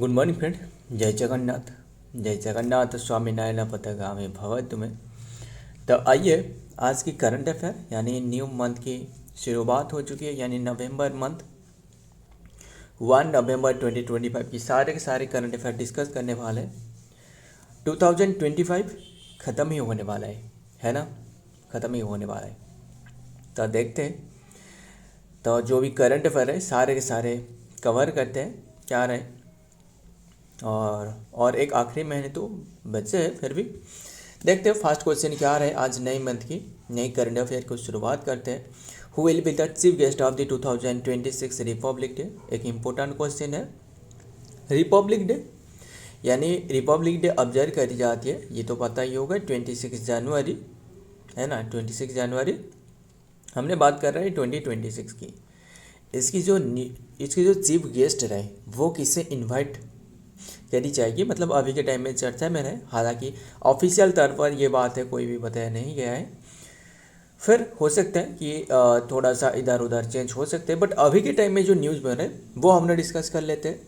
Good morning friend. जय जगन्नाथ स्वामी नारायण पथगामी भव तुम्हें। तो आइए आज की करंट अफेयर यानी न्यू मंथ की शुरुआत हो चुकी है, यानी नवंबर मंथ 1 नवंबर 2025 की सारे के सारे करंट अफेयर डिस्कस करने वाले हैं। 2025 ख़त्म ही होने वाला है ना, ख़त्म ही होने वाला है। तो देखते हैं, तो जो भी करंट अफेयर है सारे के सारे कवर करते हैं क्या रहे। और एक आखिरी महीने तो बचे हैं, फिर भी देखते हैं फर्स्ट क्वेश्चन क्या रहे आज नई मंथ की नई करंट अफेयर को शुरुआत करते हैं। Who will be the chief guest of the 2026 Republic day. एक इम्पोर्टेंट क्वेश्चन है। रिपब्लिक डे यानी रिपब्लिक डे ऑब्जर्व करी जाती है, ये तो पता ही होगा, 26 जनवरी है ना। 26 जनवरी हमने बात कर रहे हैं 2026 की। इसकी जो चीफ गेस्ट रहे वो किसे इनवाइट करी जाएगी, मतलब अभी के टाइम में चर्चा में रहे। हालांकि ऑफिशियल तौर पर ये बात है कोई भी बताया नहीं गया है, फिर हो सकता है कि थोड़ा सा इधर उधर चेंज हो सकते हैं, बट अभी के टाइम में जो न्यूज़ बन रहे वो हमने डिस्कस कर लेते हैं।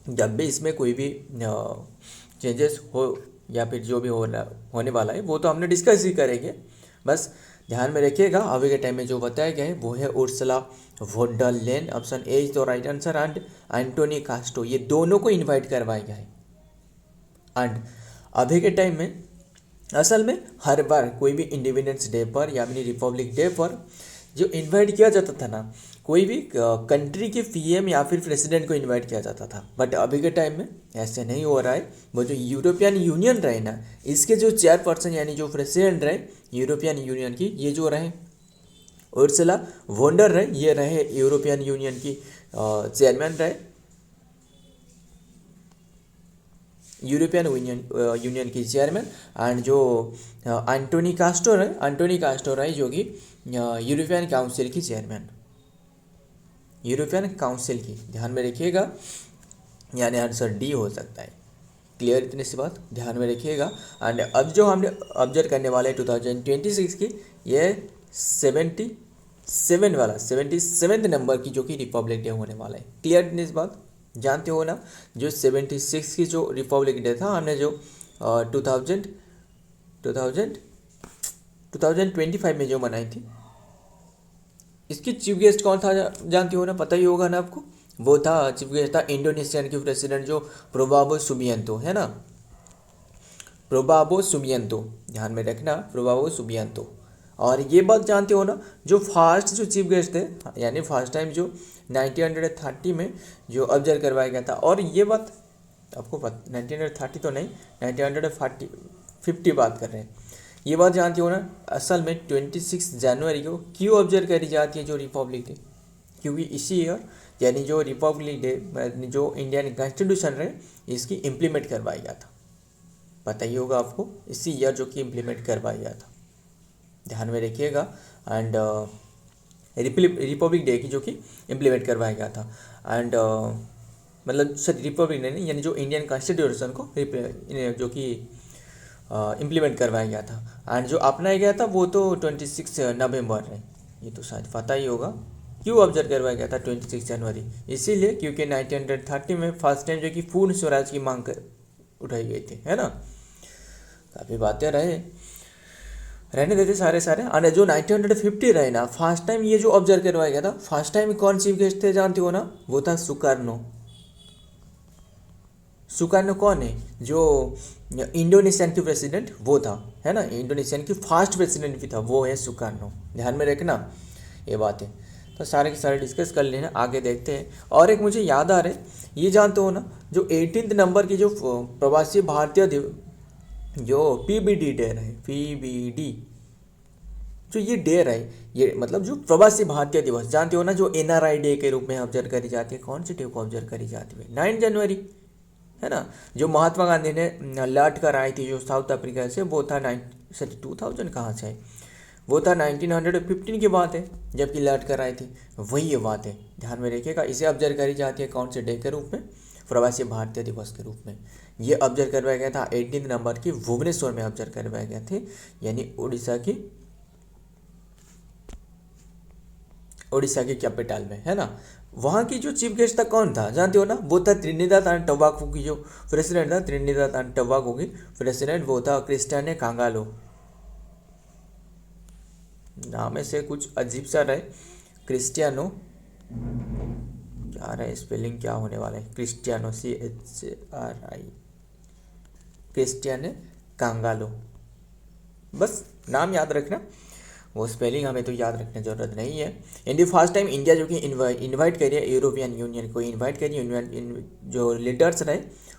जब भी इसमें कोई भी चेंजेस हो या फिर जो भी होने वाला है वो तो हमने डिस्कस ही करेंगे। बस ध्यान में रखिएगा, अभी के टाइम में जो बताया गया है वो है Ursula von der Leyen, option A is the right answer, and Antonio Costa, ये दोनों को इनवाइट करवाया गया है। एंड अभी के टाइम में असल में हर बार कोई भी इंडिपेंडेंस डे पर या फिर रिपब्लिक डे पर जो इनवाइट किया जाता था ना, कोई भी कंट्री के पीएम या फिर प्रेसिडेंट को इनवाइट किया जाता था, बट अभी के टाइम में ऐसे नहीं हो रहा है। वो जो यूरोपियन यूनियन रहे ना, इसके जो चेयरपर्सन यानी जो प्रेसिडेंट रहे यूरोपियन यूनियन की, ये जो रहे उर्सुला वोन डर रहे, ये रहे यूरोपियन यूनियन की चेयरमैन रहे, यूरोपियन यूनियन की चेयरमैन। एंड जो एंटोनी कास्टो रहे जो कि यूरोपियन काउंसिल की चेयरमैन, यूरोपियन काउंसिल की, ध्यान में रखिएगा, यानी आंसर डी हो सकता है। क्लियर इतनी सी बात ध्यान में रखिएगा। एंड अब जो हमने ऑब्जर्व करने वाले हैं 2026 की, ये 77 नंबर की जो कि रिपब्लिक डे होने वाला है। क्लियर इतनी सी बात जानते हो ना, जो 76 की जो रिपब्लिक डे था हमने जो 2025 में जो मनाई थी, इसकी चीफ गेस्ट कौन था जानते हो ना, पता ही होगा ना आपको। वो था, चीफ गेस्ट था इंडोनेशियन के प्रेसिडेंट जो प्रोबाबो सुबियांतो है ना, प्रोबाबो सुबियांतो, ध्यान में रखना, प्रोबाबो सुबियांतो। और ये बात जानते हो ना, जो फर्स्ट जो चीफ गेस्ट थे, यानी फर्स्ट टाइम जो 1930 में जो ऑब्जर्व करवाया गया था, और ये बात आपको 1930 तो नहीं, 1950 बात कर रहे हैं। ये बात जानते हो ना, असल में 26 जनवरी को क्यों ऑब्जर्व करी जाती है जो रिपब्लिक डे, क्योंकि इसी ईयर यानी जो रिपब्लिक डे जो इंडियन कॉन्स्टिट्यूशन रहे इसकी इम्प्लीमेंट करवाया गया था, पता ही होगा आपको, इसी ईयर जो कि इम्प्लीमेंट करवाया गया था, ध्यान में रखिएगा। एंड रिपब्लिक डे की जो कि इम्प्लीमेंट करवाया गया था। एंड मतलब सॉरी रिपब्लिक डे नहीं, यानी जो इंडियन कॉन्स्टिट्यूशन को जो कि इम्प्लीमेंट करवाया गया था। एंड जो अपनाया गया था वो तो 26 नवंबर है, ये तो शायद पता ही होगा। क्यों ऑब्जर्व करवाया गया था 26 जनवरी, इसीलिए क्योंकि 1930 में फर्स्ट टाइम जो कि पूर्ण स्वराज की मांग कर उठाई गई थी, है ना। काफ़ी बातें रहने देते सारे। और जो 1950 रहे ना, फर्स्ट टाइम ये जो ऑब्जर्व करवाया गया था, फर्स्ट टाइम कौन चीफ गेस्ट थे जानते हो ना, वो था सुकार्नो कौन है, जो इंडोनेशियन की प्रेसिडेंट वो था, है ना, इंडोनेशियन की फर्स्ट प्रेसिडेंट भी था, वो है सुकार्नो, ध्यान में रखना ये बात है। तो सारे के सारे डिस्कस कर लेना, आगे देखते हैं। और एक मुझे याद आ रहा है, ये जानते हो ना, जो 18 नंबर की जो प्रवासी भारतीय जो पीबीडी डे रहे, पीबीडी जो ये डे रहे, ये मतलब जो प्रवासी भारतीय दिवस जानते हो ना, जो एनआरआई डे के रूप में ऑब्जर्व करी जाती है, कौन सी डे को ऑब्जर्व करी जाती है, 9 जनवरी, है ना। जो महात्मा गांधी ने लौट कर आई थी जो साउथ अफ्रीका से, वो था 2000 कहाँ से है, वो था 1915 की बात है, जबकि लौट कर आई थी, वही ये बात है, ध्यान में रखिएगा। इसे ऑब्जर्व करी जाती है कौन से डे के रूप में, प्रवासी भारतीय दिवस के रूप में। ये ऑब्जर्व करवाया गया था 18 नंबर की भुवनेश्वर में ऑब्जर्व करवाया गया थे, यानी उड़ीसा की कैपिटल में, है ना। वहाँ की जो चीफ गेस्ट था कौन था जानते हो ना? वो था त्रिनिदाद एंड टोबागो की जो प्रेसिडेंट था, त्रिनिदाद एंड टोबागो की प्रेसिडेंट वो था क्रिस्टियानो कांगालो। नाम में से कुछ अजीब सा रहे, क्रिस्टियानो क्या रहे, स्पेलिंग क्या होने वाला है? क्रिस्टियानो CHRI, क्रिस्टियानो कांगालो। बस नाम याद रखना, वो स्पेलिंग हमें तो याद रखने जरूरत नहीं है। इंडिया फर्स्ट टाइम इंडिया जो कि इनवाइट करिए यूरोपियन यूनियन को, इनवाइट करिए जो लीडर्स रहे,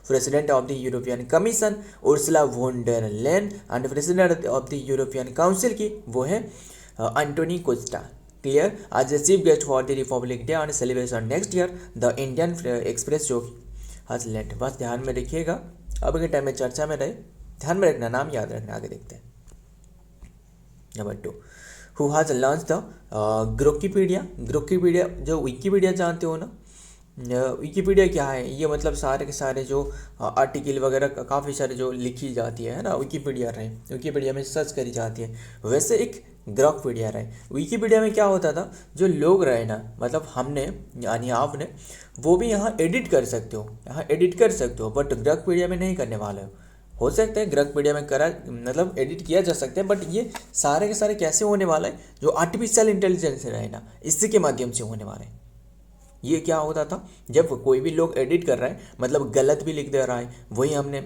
president of the European Commission Ursula von der Leyen and president of the European Council की वो है एंटोनी कोस्टा। क्लियर? आज chief guest for the Republic Day and celebration next year the Indian Express जो आज late. बस ध्यान में रखिएगा, अब के टाइम में चर्चा में रहे, ध्यान में रखना, नाम याद रखना। आगे देखते हैं number 2, who has launch the Grokipedia. Grokipedia जो विकीपीडिया जानते हो ना, विकीपीडिया क्या है? ये मतलब सारे के सारे जो आर्टिकल वगैरह काफ़ी सारे जो लिखी जाती है ना, विकीपीडिया रहे, विकीपीडिया में सर्च करी जाती है, वैसे एक ग्रोकपीडिया रहे। विकीपीडिया में क्या होता था, जो लोग रहे ना, मतलब हमने यानी आपने, वो भी यहाँ एडिट कर सकते हो, यहाँ एडिट कर सकते हो, बट ग्रोकपीडिया में नहीं करने वाले हो सकता है ग्रोकपीडिया में करा मतलब एडिट किया जा सकता है, बट ये सारे के सारे कैसे होने वाला है, जो आर्टिफिशियल इंटेलिजेंस रहे ना, इसी के माध्यम से होने वाले हैं। ये क्या होता था, जब कोई भी लोग एडिट कर रहा है, मतलब गलत भी लिख दे रहा है, वही हमने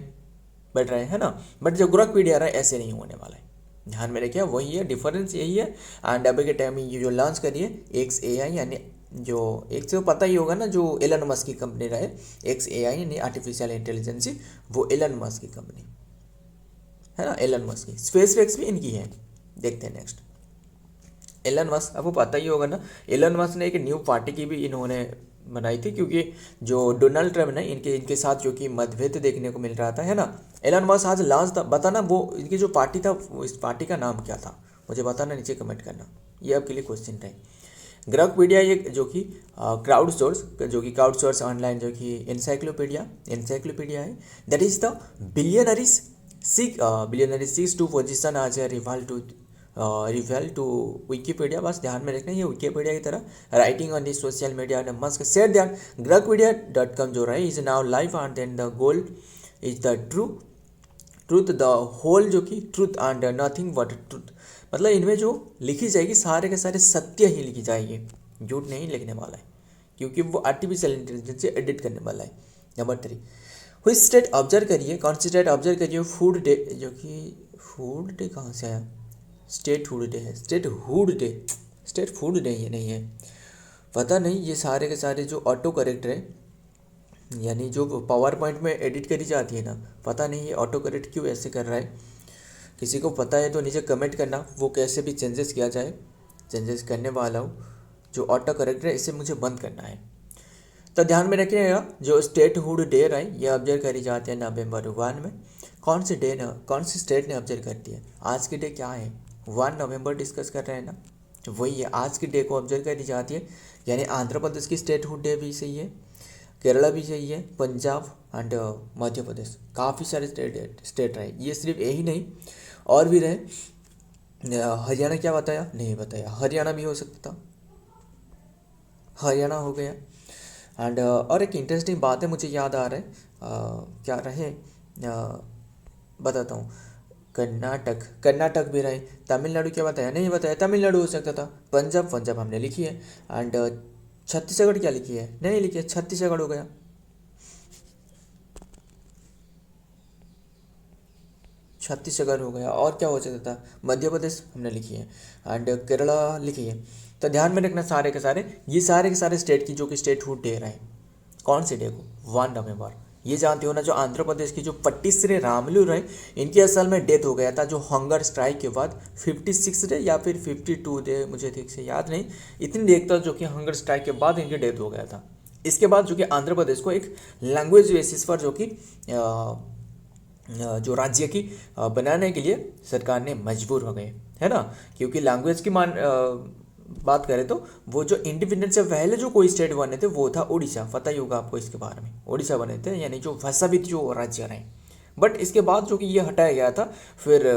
पढ़ रहे हैं ना, बट जो ग्रोकपीडिया रहा है ऐसे नहीं होने वाला है। ध्यान में रखिए, वही है, डिफरेंस यही है। एंड अभी के टाइम में ये जो लॉन्च करिए XAI, यानी जो एक से पता ही होगा ना, जो एलन मस्क की कंपनी रहे, XAI यानी आर्टिफिशियल इंटेलिजेंस, वो एलन मस्क की कंपनी है ना, एलन मस्क की। स्पेसएक्स भी इनकी है। देखते हैं नेक्स्ट, एलन मस्क, आपको पता ही होगा ना, एलन मस्क ने एक न्यू पार्टी की भी इन्होंने बनाई थी, क्योंकि जो डोनाल्ड ट्रम्प ने इनके साथ जो कि मतभेद देखने को मिल रहा था, है ना। एलन मस्क आज लॉन्च था, बताना वो इनकी जो पार्टी था, इस पार्टी का नाम क्या था, मुझे बताना, नीचे कमेंट करना, ये आपके लिए क्वेश्चन है। ग्रोकपीडिया ये जो कि क्राउड सोर्स ऑनलाइन जो कि इंसाइक्लोपीडिया है, that is the billionaires seeks to position as rival to Wikipedia. बस ध्यान में रखना, ये विकीपीडिया की तरह writing on the social media and Musk said that ग्रोकपीडिया.com जो रहा है is now live and then the goal is the truth the whole जो कि truth and nothing but truth, मतलब इनमें जो लिखी जाएगी सारे के सारे सत्य ही लिखी जाएगी, झूठ नहीं लिखने वाला है, क्योंकि वो आर्टिफिशियल इंटेलिजेंस से एडिट करने वाला है। नंबर 3, हुई स्टेट ऑब्जर्व करिए, कौन सी स्टेट ऑब्जर्व करिए, फूड डे, जो कि फूड डे कहाँ से आया, स्टेट फूड डे है, स्टेट फूड डे ये नहीं है, पता नहीं। ये सारे के सारे जो ऑटो करेक्ट है, यानी जो पावर पॉइंट में एडिट करी जाती है ना, पता नहीं ये ऑटो करेक्ट क्यों ऐसे कर रहा है, किसी को पता है तो नीचे कमेंट करना, वो कैसे भी चेंजेस किया जाए, चेंजेस करने वाला हूँ। जो ऑटो करेक्ट है इसे मुझे बंद करना है। तो ध्यान में रखिएगा, जो स्टेट हुड डे है ये ऑब्जर्व करी जाती है नवंबर 1 में। कौन सी स्टेट ने ऑब्जर्व करती है, आज की डे क्या है, 1 नवंबर डिस्कस कर रहे हैं ना, वही है, आज की डे को ऑब्जर्व करी जाती है। यानी आंध्र प्रदेश की स्टेट हुड डे भी सही है, केरला भी सही है, पंजाब एंड मध्य प्रदेश, काफ़ी सारे स्टेट रहे, ये सिर्फ यही नहीं और भी रहे। हरियाणा क्या बताया, नहीं बताया, हरियाणा भी हो सकता था, हरियाणा हो गया। एंड और एक इंटरेस्टिंग बात है, मुझे याद आ रहा है, क्या रहे, बताता हूँ, कर्नाटक भी रहे, तमिलनाडु क्या बताया, नहीं बताया, तमिलनाडु हो सकता था, पंजाब हमने लिखी है। एंड छत्तीसगढ़ क्या लिखी है, नहीं लिखी है, छत्तीसगढ़ हो गया। छत्तीसगढ़ हो गया, और क्या हो सकता था, मध्य प्रदेश हमने लिखी है, एंड केरला लिखी है। तो ध्यान में रखना सारे के सारे स्टेट की जो कि स्टेट हुड डे रहे, कौन से डे को, 1 नवंबर। ये जानते हो ना, जो आंध्र प्रदेश की जो पट्टिश्री रामलू रहे, इनकी असल में डेथ हो गया था जो हंगर स्ट्राइक के बाद 56 डे या फिर 52 डे, मुझे ठीक से याद नहीं, इतनी देर तक जो कि हंगर स्ट्राइक के बाद इनकी डेथ हो गया था। इसके बाद जो कि आंध्र प्रदेश को एक लैंग्वेज बेसिस पर जो कि जो राज्य की बनाने के लिए सरकार ने मजबूर हो गए, है ना। क्योंकि लैंग्वेज की बात करें तो वो जो इंडिपेंडेंस से पहले जो कोई स्टेट बने थे वो था उड़ीसा, पता ही होगा आपको इसके बारे में, उड़ीसा बने थे, यानी जो भाषाविद जो राज्य रहे। बट इसके बाद जो कि ये हटाया गया था, फिर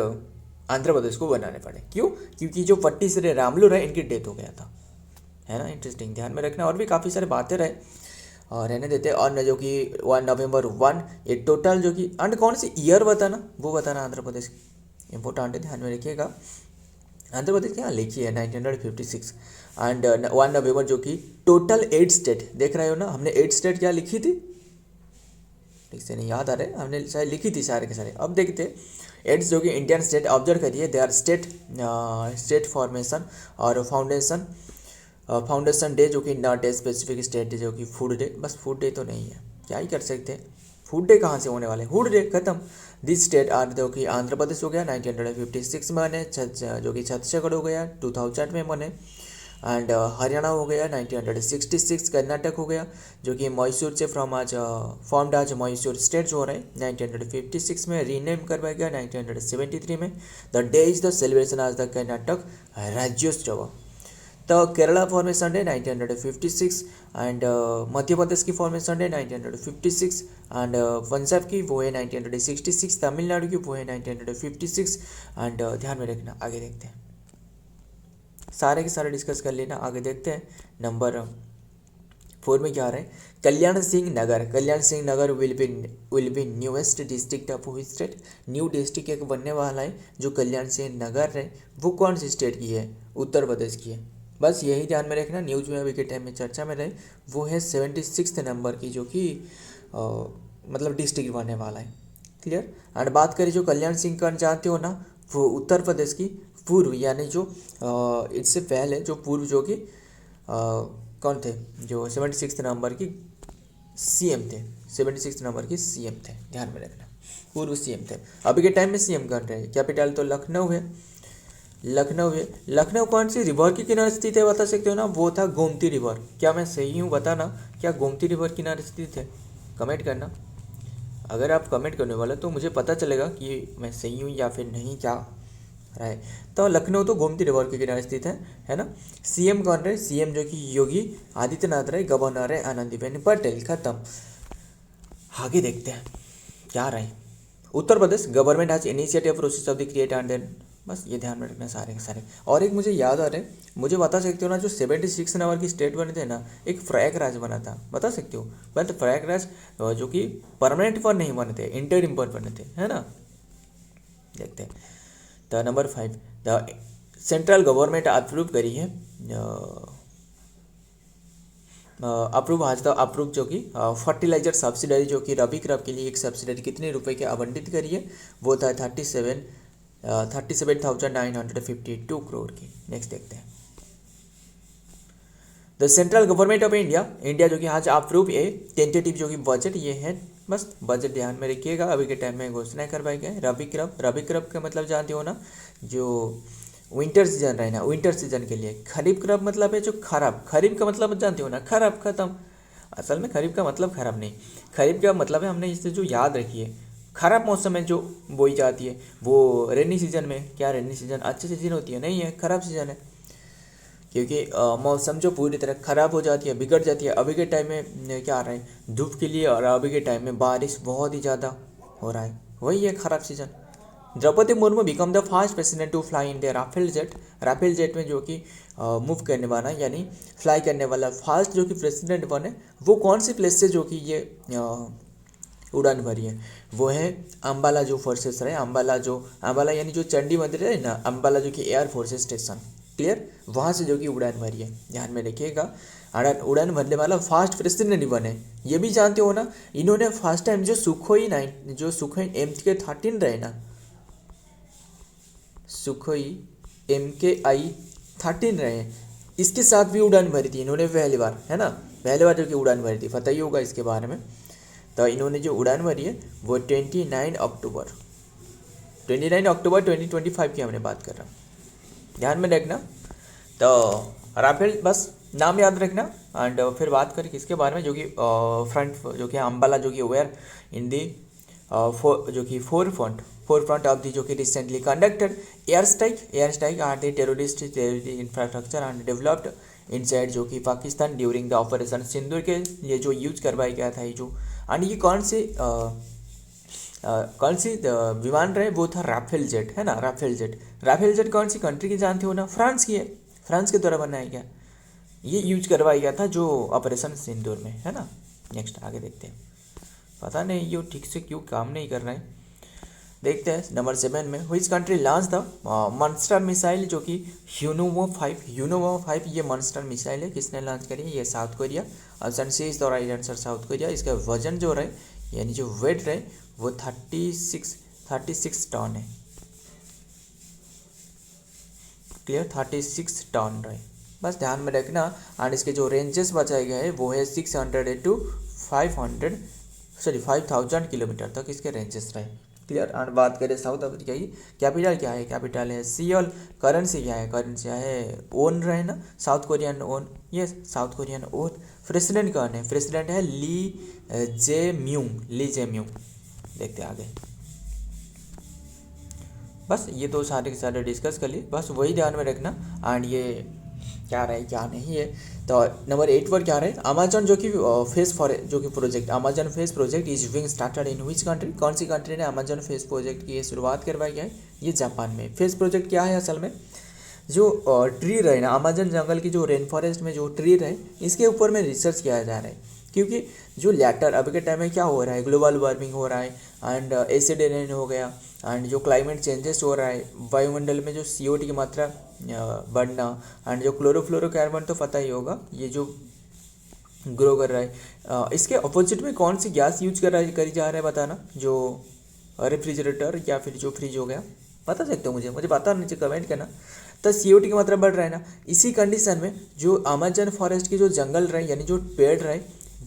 आंध्र प्रदेश को बनाने पड़े। क्यों? क्योंकि जो पट्टिश्री रामलू रहे इनकी डेथ हो गया था, है ना, इंटरेस्टिंग, ध्यान में रखना। और भी काफ़ी सारे बातें रहे और रहने देते हैं। और जो कि 1 नवंबर ये टोटल जो कि एंड कौन सी ईयर बताना, वो बताना आंध्र प्रदेश की, इंपॉर्टेंट है, ध्यान में रखिएगा। आंध्र प्रदेश क्या लिखी है 1956 एंड 1 नवंबर जो कि टोटल 8 स्टेट, देख रहे हो ना, हमने 8 स्टेट क्या लिखी थी, ठीक से नहीं याद आ रहे, हमने शायद लिखी थी सारे के सारे। अब देखते 8 जो कि इंडियन स्टेट ऑब्जर्व करिए, दे आर स्टेट फॉर्मेशन और फाउंडेशन डे जो कि not a specific state day जो कि फूड डे, बस फूड डे तो नहीं है, क्या ही कर सकते हैं, फूड डे कहाँ से होने वाले, फूड डे खत्म। दिस स्टेट आर जो कि आंध्र प्रदेश हो गया 1956 में बने, जो कि छत्तीसगढ़ हो गया 2000 में बने, एंड हरियाणा हो गया 1966, कर्नाटक हो गया जो कि मैसूर से फॉर्म्ड आज मैसूर स्टेट जो हो रहा है 1956 में, रीनेम करवाया गया 1973 में। The day is the celebration आज द कर्नाटक राज्योत्सव। तो Kerala formation day 1956 and Madhya Pradesh की फॉर्मेशन डे 1956 एंड पंजाब की वो है 1966, तमिलनाडु की वो है 1956 एंड ध्यान में रखना। आगे देखते हैं, सारे के सारे डिस्कस कर लेना, आगे देखते हैं। नंबर 4 में क्या आ रहा है, Kalyan Singh Nagar will be newest district of which state, new district एक बनने वाला है जो कल्याण सिंह नगर है, वो कौन सी स्टेट की है, उत्तर प्रदेश की है। बस यही ध्यान में रखना, न्यूज में अभी के टाइम में चर्चा में रहे, वो है 76 नंबर की जो कि मतलब डिस्ट्रिक्ट बनने वाला है, क्लियर। एंड बात करें जो कल्याण सिंह का जानते हो ना, वो उत्तर प्रदेश की पूर्व यानी जो इससे पहले जो पूर्व जो कि कौन थे, जो 76 नंबर की सीएम थे, 76 नंबर की सीएम थे, ध्यान में रखना, पूर्व सीएम थे। अभी के टाइम में सीएम कौन रहे, कैपिटल तो लखनऊ है, लखनऊ कौन सी रिवर के किनारे स्थित है बता सकते हो ना, वो था गोमती रिवर। क्या मैं सही हूँ बताना, क्या गोमती रिवर किनारे स्थित है, कमेंट करना। अगर आप कमेंट करने वाले तो मुझे पता चलेगा कि मैं सही हूँ या फिर नहीं, क्या रहे। तो लखनऊ तो गोमती रिवर के किनारे स्थित है ना। सीएम कौन रहे, सीएम जो कि योगी आदित्यनाथ रहे, गवर्नर है आनंदीबेन पटेल, खत्म। आगे देखते हैं क्या रहे, Uttar Pradesh government has initiative process of the create and then, बस ये ध्यान में रखना सारे के सारे। और एक मुझे याद आ रहे, मुझे बता सकते हो ना, जो 76 नंबर की स्टेट बने थे ना, एक प्रयागराज बना था, बता सकते हो, बट प्रयागराज जो कि परमानेंट पर नहीं बने थे, इंटरिम पर बने थे, है ना। देखते हैं the number 5, the central government approve करी है, अप्रूव जो कि फर्टिलाइजर सब्सिडरी जो कि रबी क्रॉप के लिए एक सब्सिडरी कितने रुपए के आवंटित करी है, वो था 37,952 करोड़ की। नेक्स्ट देखते हैं, the central government of India जो कि आज अप्रूव ए टेंटेटिव जो कि बजट ये है, बस बजट ध्यान में रखिएगा, अभी के टाइम में घोषणा करवाई गई। रबी क्रॉप का मतलब जानते हो ना, जो विंटर सीजन रहे ना, विंटर सीजन के लिए। खरीफ क्रॉप मतलब है जो खराब, खरीफ का मतलब जानते हो ना, खराब, खत्म। असल में खरीफ का मतलब खराब नहीं, खरीफ का मतलब है, हमने इससे जो याद रखिए, खराब मौसम में जो बोई जाती है, वो रेनी सीजन में। क्या रेनी सीजन अच्छी सीजन होती है, नहीं है, खराब सीजन है, क्योंकि मौसम जो पूरी तरह ख़राब हो जाती है, बिगड़ जाती है। अभी के टाइम में क्या आ रहा है, धूप के लिए, और अभी के टाइम में बारिश बहुत ही ज़्यादा हो रहा है, वही है खराब season. Droupadi Murmu become the first president to fly in the Rafale jet में जो कि मूव करने वाला यानी फ्लाई करने वाला फर्स्ट जो कि प्रेसिडेंट बने, वो कौन सी प्लेस से जो कि ये उड़ान भरी है, वो है अम्बाला जो फोर्सेस रहे, अम्बाला यानी जो चंडी मंदिर है ना, अम्बाला जो कि एयर फोर्सेस स्टेशन, क्लियर, वहाँ से जो कि उड़ान भरी है, ध्यान में रखिएगा। उड़ान भरने वाला फास्ट प्रेसिडेंट बने, ये भी जानते हो ना, इन्होंने फर्स्ट टाइम जो सुखोई MK13 रहे ना, सुखोई MKI-13 रहे, इसके साथ भी उड़ान भरी थी इन्होंने पहली बार, है ना, पहली बार जो कि उड़ान भरी थी, पता ही होगा इसके बारे में। तो इन्होंने जो उड़ान भरी है वो 29 अक्टूबर 2025 की हमने बात कर रहा हूँ, ध्यान में रखना। तो राफेल बस नाम याद रखना। एंड फिर बात करें किसके बारे में, जो कि फ्रंट जो कि अम्बाला जो कि वेयर इन दी जो कि फोर फ्रंट ऑफ दी जो कि recently conducted air strike are the terrorist infrastructure and developed inside जो कि Pakistan during the operation Sindoor के लिए जो यूज करवाया गया था, ये जो एंड ये कौन सी विमान रहे, वो था राफेल जेट, है ना, राफेल जेट कौन सी कंट्री की जानते हो ना, फ्रांस की है, फ्रांस के द्वारा बनाया गया, ये यूज करवाया गया था जो ऑपरेशन सिंदूर में, है ना। नेक्स्ट आगे देखते हैं, पता नहीं ये ठीक से क्यों काम नहीं कर रहा है। देखते हैं नंबर 7 में, which country launch the monster missile, जो कि ह्यूनोवो 5 ये मॉन्स्टर मिसाइल है, किसने लॉन्च करी है? ये South Korea. Option C is the right answer, South Korea. इसका वजन जो रहे यानी जो वेट रहे वो 36 टन है। क्लियर, 36 टन रहे, बस ध्यान में रखना। एंड इसके जो रेंजेस बचाए गए हैं वो है 600 to 5000 किलोमीटर तक इसके रेंजेस रहे। क्लियर। और बात करें साउथ अफ्रीका की, कैपिटल क्या है? कैपिटल है सियोल। करेंसी क्या है? करेंसी है ओन रहे ना, साउथ कोरियन ओन, ये साउथ कोरियन ओन। प्रेसिडेंट कौन है? प्रेसिडेंट है ली जे म्यूंग। देखते आगे, बस ये तो सारे के सारे डिस्कस कर लिए, बस वही ध्यान में रखना। एंड ये क्या रहा है क्या नहीं है। तो नंबर 8 पर क्या रहे? अमेजन जो कि फेस फॉर जो कि project, Amazon face project is being started in which country? कौन सी कंट्री ने अमेजन फेस प्रोजेक्ट की शुरुआत करवाई है? ये जापान में। फेस प्रोजेक्ट क्या है असल में? जो ट्री रहे ना, अमेजन जंगल की जो रेन फॉरेस्ट में जो ट्री रहे, इसके ऊपर में रिसर्च किया जा रहा है। क्योंकि जो लैटर अभी के टाइम में क्या हो रहा है, ग्लोबल वार्मिंग हो रहा है, एंड एसिड रेन हो गया, एंड जो क्लाइमेट चेंजेस हो रहा है, वायुमंडल में जो CO2 की मात्रा बढ़ना, एंड जो क्लोरोफ्लोरोकार्बन तो पता ही होगा ये जो ग्रो कर रहा है, इसके अपोजिट में कौन सी गैस यूज करी जा रहा है बताना? जो रेफ्रिजरेटर या फिर जो फ्रिज हो गया, बता सकते हो मुझे बता, नीचे कमेंट करना। तो CO2 की मात्रा बढ़ रहा है ना, इसी कंडीशन में जो अमेजन फॉरेस्ट की जो जंगल रहे यानी जो पेड़ रहे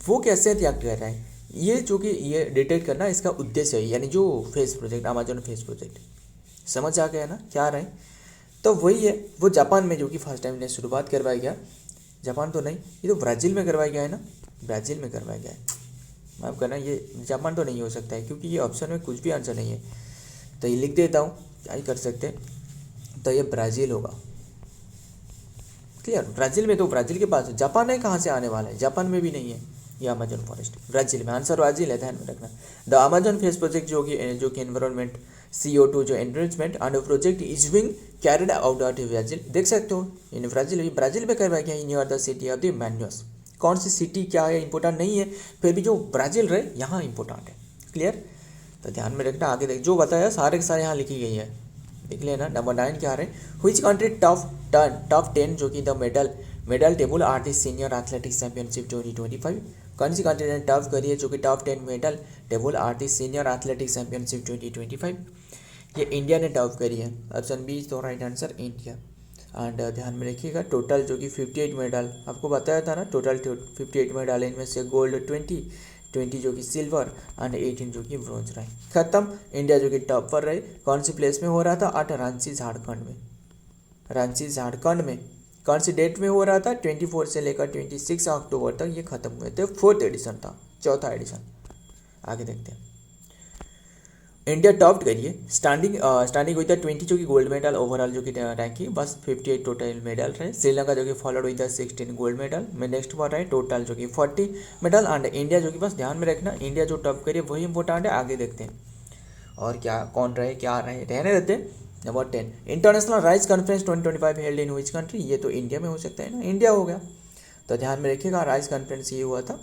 वो कैसे रिएक्ट कर रहा है, ये जो कि ये डिटेक्ट करना इसका उद्देश्य है, यानी जो face project, Amazon face project. समझ आ गया ना क्या रहे? तो वही है, वो जापान में जो कि फर्स्ट टाइम ने शुरुआत करवाया गया। जापान तो नहीं, ये तो ब्राज़ील में करवाया गया है ना, ब्राज़ील में करवाया गया है। माफ़ करना, ये जापान तो नहीं हो सकता है क्योंकि ये ऑप्शन में कुछ भी आंसर नहीं है, तो ये लिख देता हूँ, क्या ही कर सकते हैं। तो ये ब्राज़ील होगा। क्लियर, ब्राज़ील में तो ब्राज़ील के पास, जापान है कहाँ से आने वाला है? जापान में भी नहीं है ये अमेजन फॉरेस्ट, ब्राज़ील में। आंसर ब्राज़ील है, ध्यान में रखना। द अमेजन फेस प्रोजेक्ट जो कि एनवायरमेंट CO2 जो enrichment and project is being carried out of Brazil. देख सकते हो इन ब्राज़ील में करवाया गया near the city of the Manaus. कौन सी सिटी क्या है इंपॉर्टेंट नहीं है, फिर भी जो ब्राज़ील रहे यहाँ इंपॉर्टेंट है। क्लियर, तो ध्यान में रखना। आगे देख, जो बताया सारे के सारे यहाँ लिखी गई है, देख लेना। नंबर 9 क्या रहे? व्हिच कंट्री टॉप 10 जो कि the medal table are the senior athletics championship 2025। कौन सी कंट्री ने टॉप करी है जो कि top 10 medal table are the senior athletics championship 2025? ये इंडिया ने टॉप करी है। Option B is the right answer, India. And ध्यान में रखिएगा, टोटल जो कि 58 मेडल आपको बताया था ना, टोटल 58 मेडल, इनमें से गोल्ड 20 जो कि सिल्वर एंड 18 जो कि ब्रॉन्ज रहे। खत्म। इंडिया जो कि टॉप पर रहे, कौन सी प्लेस में हो रहा था? 8 रांची झारखंड में। रांची झारखंड में कौन सी डेट में हो रहा था? 24 से लेकर 26 अक्टूबर तक ये खत्म हुए थे। 4th एडिशन था, 4था एडिशन। आगे देखते हैं। इंडिया टॉप करिए स्टैंडिंग विद द 20 जो कि गोल्ड मेडल, ओवरऑल जो कि रैंकिंग बस 58 टोटल मेडल रहे। श्रीलंका जो कि followed with the 16 gold medal में नेक्स्ट पर रहे, टोटल जो कि 40 मेडल। एंड इंडिया जो कि बस ध्यान में रखना, इंडिया जो टॉप करिए वही इंपॉर्टेंट है। आगे देखते हैं और क्या कौन रहे क्या रहे, रहने देते हैं। Number 10, international rice conference 2025 held in which country? ये तो इंडिया में हो सकता है ना, इंडिया हो गया। तो ध्यान में रखिएगा, राइस कॉन्फ्रेंस ये हुआ था,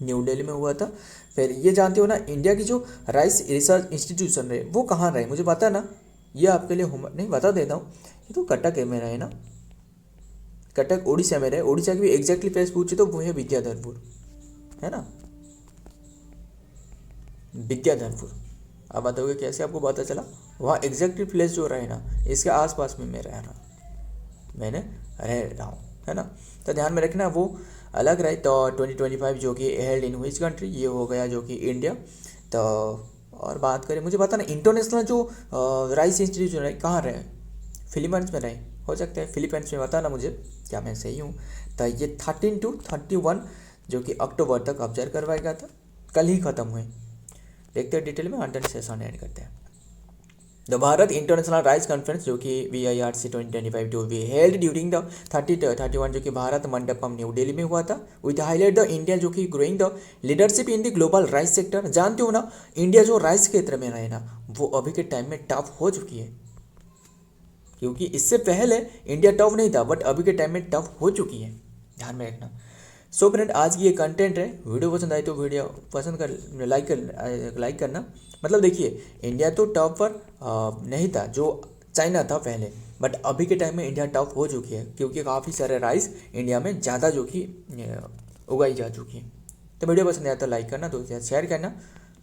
न्यू दिल्ली में हुआ था। फिर ये जानते हो ना, इंडिया की जो राइस रिसर्च इंस्टीट्यूशन रहे वो कहाँ रहे, मुझे पता ना, ये आपके लिए होमवर्क नहीं, बता देता हूँ। ये तो कटक में रहे ना, कटक उड़ीसा में रहे। उड़ीसा की भी एग्जैक्टली प्लेस पूछे तो वो है विद्याधरपुर, है ना, विद्याधरपुर। अब बताओगे कैसे आपको पता चला? वहाँ एग्जैक्टली प्लेस जो रहे ना, इसके आसपास में मैं मैंने रह रहा हूँ, है ना। तो ध्यान में रखना वो अलग रहे। तो 2025 जो कि हेल्ड इन विच कंट्री? ये हो गया जो कि इंडिया। तो और बात करें, मुझे पता ना, इंटरनेशनल जो राइस इंस्टीट्यूट रहे कहाँ रहे? फिलीपींस में रहे, हो सकता है फिलीपींस में, बताना मुझे क्या मैं सही हूँ। तो ये 13 to 31 जो कि अक्टूबर तक ऑब्जर्व करवाया गया था, कल ही ख़त्म हुए। देखते हैं डिटेल में, अंडर सेशन एंड करते हैं। The Bharat international rice conference जो कि VIRC 2025 to be held during the 31 जो कि भारत मंडपम न्यू दिल्ली में हुआ था। विथ हाईलाइट द इंडिया जो कि growing the leadership in the global rice sector. जानते हो ना, इंडिया जो राइस क्षेत्र में रहे ना, वो अभी के टाइम में टॉप हो चुकी है, क्योंकि इससे पहले इंडिया टॉप नहीं था, बट अभी के टाइम में टॉप हो चुकी है। ध्यान में रखना। सो फ्रेंड, आज की ये कंटेंट है। वीडियो पसंद आए तो वीडियो पसंद कर लाइक करना। मतलब देखिए, इंडिया तो टॉप पर नहीं था, जो चाइना था पहले, बट अभी के टाइम में इंडिया टॉप हो चुकी है, क्योंकि काफ़ी सारे राइस इंडिया में ज़्यादा जो कि उगाई जा चुकी है। तो वीडियो पसंद आया तो लाइक करना, दोस्तों के साथ शेयर करना।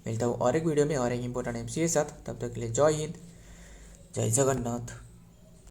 मिलता हूँ और एक वीडियो में और एक इंपॉर्टेंट एमसी के साथ। तब तक के लिए जय हिंद, जय जगन्नाथ।